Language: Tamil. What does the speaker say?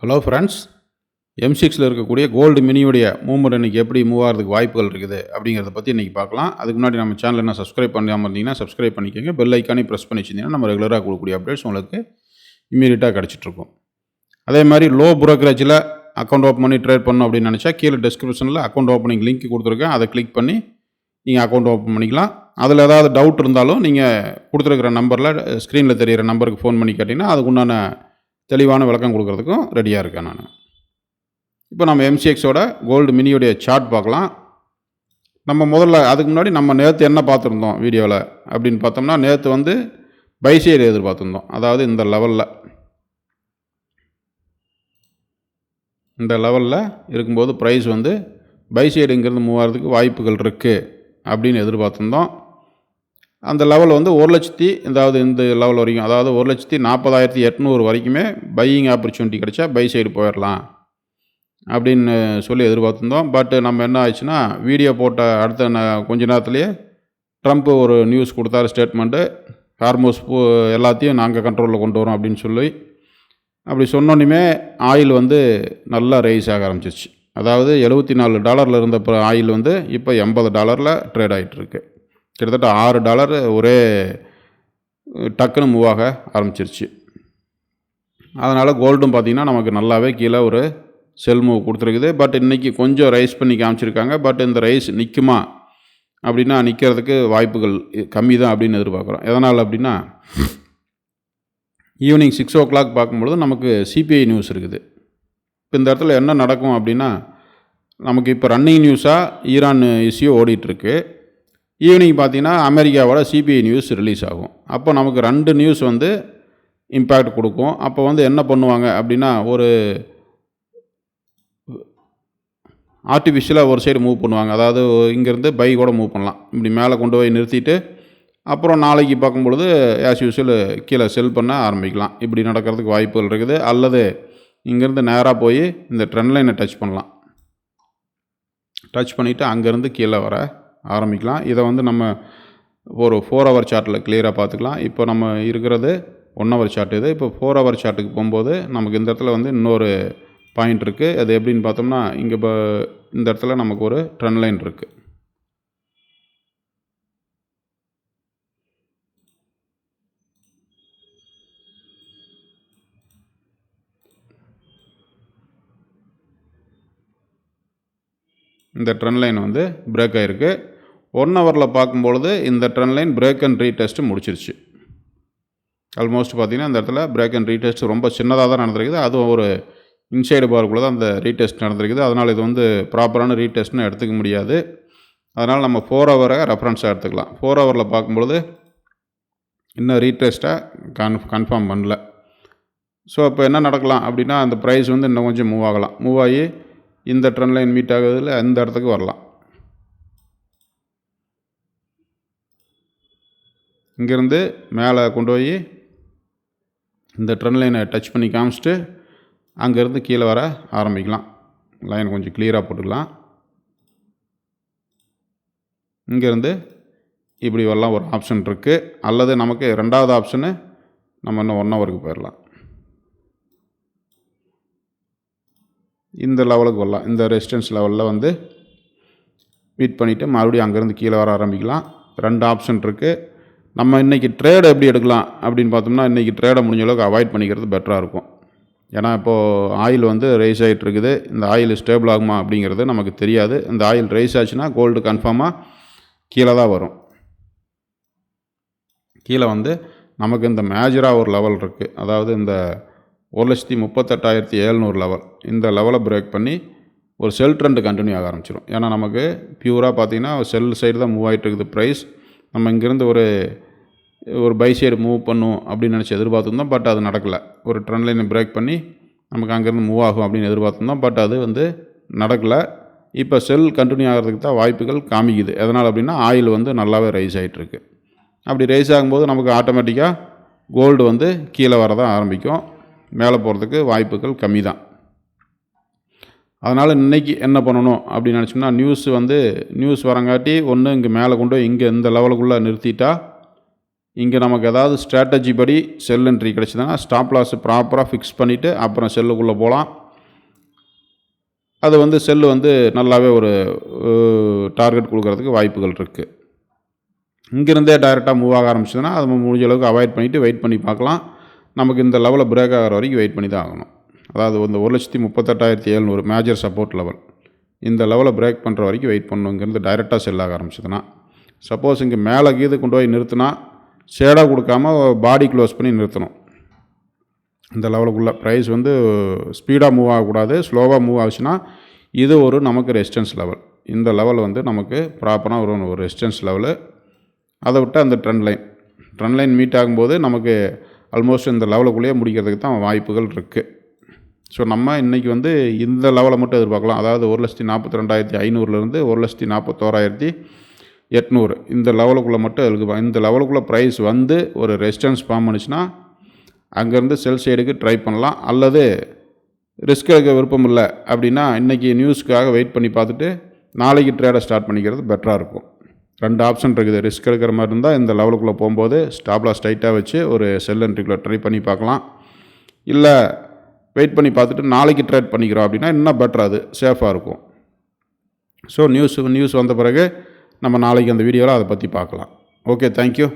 ஹலோ ஃப்ரெண்ட்ஸ், M6ல் இருக்கக்கூடிய கோல்டு மினியுடைய மூவ்மெண்ட் இன்றைக்கி எப்படி மூவ் ஆகிறதுக்கு வாய்ப்புகள் இருக்குது அப்படிங்கிறத பற்றி இன்றைக்கி பார்க்கலாம். அதுக்கு முன்னாடி நம்ம சேனல் என்ன சப்ஸ்கிரைப் பண்ணாமல் இருந்தீங்கன்னா சப்ஸ்கிரைப் பண்ணிக்கோங்க. பெல் ஐக்கானே ப்ரெஸ் பண்ணி வச்சிருந்தீங்கன்னா நம்ம ரெகுலராக கொடுக்கக்கூடிய அப்டேட்ஸ் உங்களுக்கு இமீடியட்டாக கிடச்சிட்ருக்கும். அதே மாதிரி லோ ப்ரோக்கரேஜில் அக்கௌண்ட் ஓப்பன் பண்ணி ட்ரேட் பண்ணணும் அப்படின்னு நினச்சா கீழே டிஸ்கிரிப்ஷனில் அக்கௌண்ட் ஓப்பனிங் லிங்க் கொடுத்துருக்கேன். அதை கிளிக் பண்ணி நீங்கள் அக்கௌண்ட் ஓப்பன் பண்ணிக்கலாம். அதில் ஏதாவது டவுட் இருந்தாலும் நீங்கள் கொடுத்துருக்கிற நம்பரில் ஸ்க்ரீனில் தெரிகிற நம்பருக்கு ஃபோன் பண்ணி கேட்டிங்கன்னா அதுக்குண்டான தெளிவான விளக்கம் கொடுக்குறதுக்கும் ரெடியாக இருக்கேன் நான். இப்போ நம்ம MCXோட கோல்டு மினியுடைய சார்ட் பார்க்கலாம். நம்ம முதல்ல அதுக்கு முன்னாடி நம்ம நேற்று என்ன பார்த்துருந்தோம் வீடியோவில் அப்படின்னு பார்த்தோம்னா, நேற்று வந்து பை சைடு எதிர்பார்த்துருந்தோம். அதாவது இந்த லெவலில் இருக்கும்போது ப்ரைஸ் வந்து பை சைடுங்கிறது மூவ் ஆகிறதுக்கு வாய்ப்புகள் இருக்குது அப்படின்னு எதிர்பார்த்துருந்தோம். அந்த லெவல் வந்து 1,00,000 அதாவது இந்த லெவல் வரைக்கும், அதாவது 1,40,800 வரைக்குமே பையிங் ஆப்பர்ச்சுனிட்டி கிடைச்சா பை சைடு போயிடலாம் அப்படின்னு சொல்லி எதிர்பார்த்துருந்தோம். பட் நம்ம என்ன ஆயிடுச்சுன்னா, வீடியோ போட்ட அடுத்த கொஞ்ச நேரத்துலேயே ட்ரம்ப் ஒரு நியூஸ் கொடுத்தாரு, ஸ்டேட்மெண்ட்டு. ஹார்மோஸ் எல்லாத்தையும் நாங்கள் கண்ட்ரோலில் கொண்டு வரோம் அப்படின்னு சொல்லி அப்படி சொன்னோன்னுமே ஆயில் வந்து நல்லா ரைஸ் ஆக ஆரம்பிச்சிருச்சு. அதாவது $74 இருந்த ஆயில் வந்து இப்போ $80 ட்ரேட் ஆகிட்டுருக்கு. கிட்டத்தட்ட $6 ஒரே டக்குன்னு மூவ் ஆக ஆரம்பிச்சிருச்சு. அதனால் கோல்டும் பார்த்திங்கன்னா நமக்கு நல்லாவே கீழே ஒரு செல் மூவ் கொடுத்துருக்குது. பட் இன்றைக்கி கொஞ்சம் ரைஸ் பண்ணி காமிச்சிருக்காங்க. பட் இந்த ரைஸ் நிற்குமா அப்படின்னா நிற்கிறதுக்கு வாய்ப்புகள் கம்மி தான் அப்படின்னு எதிர்பார்க்குறோம். எதனால் அப்படின்னா, ஈவினிங் 6 o'clock பார்க்கும்பொழுது நமக்கு CPI நியூஸ் இருக்குது. இப்போ இந்த இடத்துல என்ன நடக்கும் அப்படின்னா, நமக்கு இப்போ ரன்னிங் நியூஸாக ஈரான் இஷ்யூ ஓடிட்டுருக்கு. ஈவினிங் பார்த்திங்கன்னா அமெரிக்காவோட CPI நியூஸ் ரிலீஸ் ஆகும். அப்போ நமக்கு 2 நியூஸ் வந்து இம்பேக்ட் கொடுக்கும். அப்போ வந்து என்ன பண்ணுவாங்க அப்படின்னா, ஒரு ஆர்டிஃபிஷியலாக ஒரு சைடு மூவ் பண்ணுவாங்க. அதாவது இங்கேருந்து பை கூட மூவ் பண்ணலாம். இப்படி மேலே கொண்டு போய் நிறுத்திட்டு அப்புறம் நாளைக்கு பார்க்கும்பொழுது ஆஸ் யூஸ்வல் கீழே செல் பண்ண ஆரம்பிக்கலாம். இப்படி நடக்கிறதுக்கு வாய்ப்புகள் இருக்குது. அல்லது இங்கேருந்து நேராக போய் இந்த ட்ரெண்ட் லைனை டச் பண்ணலாம். டச் பண்ணிவிட்டு அங்கேருந்து கீழே வர ஆரம்பிக்கலாம். இதை வந்து நம்ம ஒரு 4 hour சார்ட்டில் கிளியராக பார்த்துக்கலாம். இப்போ நம்ம இருக்கிறது 1 hour சார்ட். இது இப்போ 4 hour சார்ட்டுக்கு போகும்போது நமக்கு இந்த இடத்துல வந்து இன்னொரு பாயிண்ட் இருக்குது. அது எப்படின்னு பார்த்தோம்னா, இங்கே இப்போ இந்த இடத்துல நமக்கு ஒரு ட்ரெண்ட் லைன் இருக்குது. இந்த ட்ரெண்ட் லைன் வந்து பிரேக் ஆகிருக்கு. 1 hourல பார்க்கும்பொழுது இந்த trend line break and retest முடிச்சிருச்சு. ஆல்மோஸ்ட் பார்த்திங்கன்னா இந்த இடத்துல பிரேக் அண்ட் ரீடெஸ்ட் ரொம்ப சின்னதாக தான் நடந்திருக்குது. அதுவும் ஒரு இன்சைடு பார்க்குள்ள தான் அந்த ரீடெஸ்ட் நடந்திருக்குது. அதனால் இது வந்து ப்ராப்பரான ரீடெஸ்ட்னு எடுத்துக்க முடியாது. அதனால் நம்ம 4 hour ரெஃபரன்ஸாக எடுத்துக்கலாம். 4 hourல பார்க்கும்பொழுது இன்னும் ரீடெஸ்ட்டாக கன்ஃபார்ம் பண்ணல. ஸோ இப்போ என்ன நடக்கலாம் அப்படின்னா, அந்த ப்ரைஸ் வந்து இன்னும் கொஞ்சம் மூவ் ஆகலாம். மூவ் ஆகி இந்த ட்ரெண்ட் லைன் மீட் ஆகுறதுல இந்த இடத்துக்கு வரலாம். இங்கேருந்து மேலே கொண்டு போய் இந்த ட்ரெண்ட் லைனை டச் பண்ணி காமிச்சிட்டு அங்கேருந்து கீழே வர ஆரம்பிக்கலாம். லைன் கொஞ்சம் கிளியராக போட்டுக்கலாம். இங்கேருந்து இப்படி வரலாம் ஒரு ஆப்ஷன் இருக்குது. அல்லது நமக்கு 2வது ஆப்ஷனு நம்ம இன்னும் 1 hourக்கு போயிடலாம். இந்த லெவலுக்கு வரலாம். இந்த ரெசிஸ்டன்ஸ் லெவலில் வந்து மீட் பண்ணிவிட்டு மறுபடியும் அங்கேருந்து கீழே வர ஆரம்பிக்கலாம். 2 ஆப்ஷன் இருக்குது. நம்ம இன்றைக்கி ட்ரேடு எப்படி எடுக்கலாம் அப்படின்னு பார்த்தோம்னா, இன்றைக்கி ட்ரேடை முடிஞ்ச அளவுக்கு அவாய்ட் பண்ணிக்கிறது பெட்டராக இருக்கும். ஏன்னா இப்போது ஆயில் வந்து ரைஸ் ஆகிட்டு இருக்குது. இந்த ஆயில் ஸ்டேபிள் ஆகுமா அப்படிங்கிறது நமக்கு தெரியாது. இந்த ஆயில் ரைஸ் ஆச்சுன்னா கோல்டு கன்ஃபார்மாக கீழே தான் வரும். கீழே வந்து நமக்கு இந்த மேஜராக ஒரு லெவல் இருக்குது. அதாவது இந்த 1,38,700 லெவல். இந்த லெவலை பிரேக் பண்ணி ஒரு செல் ட்ரெண்டு கண்டினியூ ஆக ஆரம்பிச்சிடும். ஏன்னா நமக்கு பியூராக பார்த்திங்கன்னா செல் சைடு தான் மூவ் ஆகிட்டு இருக்குது ப்ரைஸ். நம்ம இங்கேருந்து ஒரு பை சைடு மூவ் பண்ணும் அப்படின்னு நினச்சி எதிர்பார்த்துருந்தோம். பட் அது நடக்கலை. ஒரு ட்ரெண்ட் லைனை பிரேக் பண்ணி நமக்கு அங்கேருந்து மூவ் ஆகும் அப்படின்னு எதிர்பார்த்துருந்தோம். பட் அது வந்து நடக்கலை. இப்போ செல் கண்டினியூ ஆகிறதுக்கு தான் வாய்ப்புகள் காமிக்குது. எதனால் அப்படின்னா, ஆயில் வந்து நல்லாவே ரைஸ் ஆகிட்டுருக்கு. அப்படி ரைஸ் ஆகும்போது நமக்கு ஆட்டோமேட்டிக்காக கோல்டு வந்து கீழே வரதான் ஆரம்பிக்கும். மேலே போகிறதுக்கு வாய்ப்புகள் கம்மி தான். அதனால் இன்றைக்கி என்ன பண்ணணும் அப்படின்னு நினச்சோம்னா, நியூஸ் வரங்காட்டி ஒன்று இங்கே மேலே கொண்டு போய் இங்கே இந்த லெவலுக்குள்ளே நிறுத்திட்டா இங்கே நமக்கு ஏதாவது ஸ்ட்ராட்டஜி படி செல் என்ட்ரி கிடச்சிதுன்னா ஸ்டாப் லாஸ் ப்ராப்பராக ஃபிக்ஸ் பண்ணிவிட்டு அப்புறம் செல்லுக்குள்ளே போகலாம். அது வந்து செல்லு வந்து நல்லாவே ஒரு டார்கெட் கொடுக்கறதுக்கு வாய்ப்புகள் இருக்குது. இங்கேருந்தே டைரெக்டாக மூவ் ஆக ஆரம்பிச்சதுன்னா அது முடிஞ்ச அளவுக்கு அவாய்ட் பண்ணிவிட்டு வெயிட் பண்ணி பார்க்கலாம். நமக்கு இந்த லெவலில் பிரேக் ஆகிற வரைக்கும் வெயிட் பண்ணி தான் ஆகணும். அதாவது இந்த 1,38,700 மேஜர் சப்போர்ட் லெவல், இந்த லெவலை பிரேக் பண்ணுற வரைக்கும் வெயிட் பண்ணணும். இங்கேருந்து டைரெக்டாக செல் ஆக ஆரம்பிச்சதுன்னா சப்போஸ் இங்கே மேலே கீது கொண்டு போய் நிறுத்தினா ஷேடாக கொடுக்காம பாடி க்ளோஸ் பண்ணி நிறுத்தணும். இந்த லெவலுக்குள்ளே ப்ரைஸ் வந்து ஸ்பீடாக மூவ் ஆகக்கூடாது. ஸ்லோவாக மூவ் ஆச்சுன்னா இது ஒரு நமக்கு ரெசிஸ்டன்ஸ் லெவல். இந்த லெவல் வந்து நமக்கு ப்ராப்பராக ஒரு ரெசிஸ்டன்ஸ் லெவலு. அதை விட்டு அந்த ட்ரெண்ட் லைன் மீட் ஆகும்போது நமக்கு ஆல்மோஸ்ட் இந்த லெவலுக்குள்ளேயே முடிக்கிறதுக்கு தான் வாய்ப்புகள் இருக்குது. ஸோ நம்ம இன்றைக்கி வந்து இந்த லெவலை மட்டும் எதிர்பார்க்கலாம். அதாவது 1,42,500லேருந்து 1,41,800 இந்த லெவலுக்குள்ளே மட்டும் எதிர்பார்க்கலாம். இந்த லெவலுக்குள்ளே ப்ரைஸ் வந்து ஒரு ரெசிஸ்டன்ஸ் ஃபார்ம் பண்ணிச்சுன்னா அங்கேருந்து செல் சைடுக்கு ட்ரை பண்ணலாம். அல்லது ரிஸ்க் எடுக்க விருப்பம் இல்லை அப்படின்னா இன்றைக்கி நியூஸ்க்காக வெயிட் பண்ணி பார்த்துட்டு நாளைக்கு ட்ரேடை ஸ்டார்ட் பண்ணிக்கிறது பெட்டராக இருக்கும். 2 ஆப்ஷன் இருக்குது. ரிஸ்க் எடுக்கிற மாதிரி இருந்தால் இந்த லெவலுக்குள்ளே போகும்போது ஸ்டாப் லாஸ் டைட்டாக வச்சு ஒரு செல் என்ட்ரிக்குள்ளே ட்ரை பண்ணி பார்க்கலாம். இல்லை வெயிட் பண்ணி பார்த்துட்டு நாளைக்கு ட்ரேட் பண்ணிக்கிறோம் அப்படின்னா இன்னும் பெட்டராக, அது சேஃபாக இருக்கும். ஸோ நியூஸ் வந்த பிறகு நம்ம நாளைக்கு அந்த வீடியோவில் அதை பற்றி பார்க்கலாம். Okay, thank you.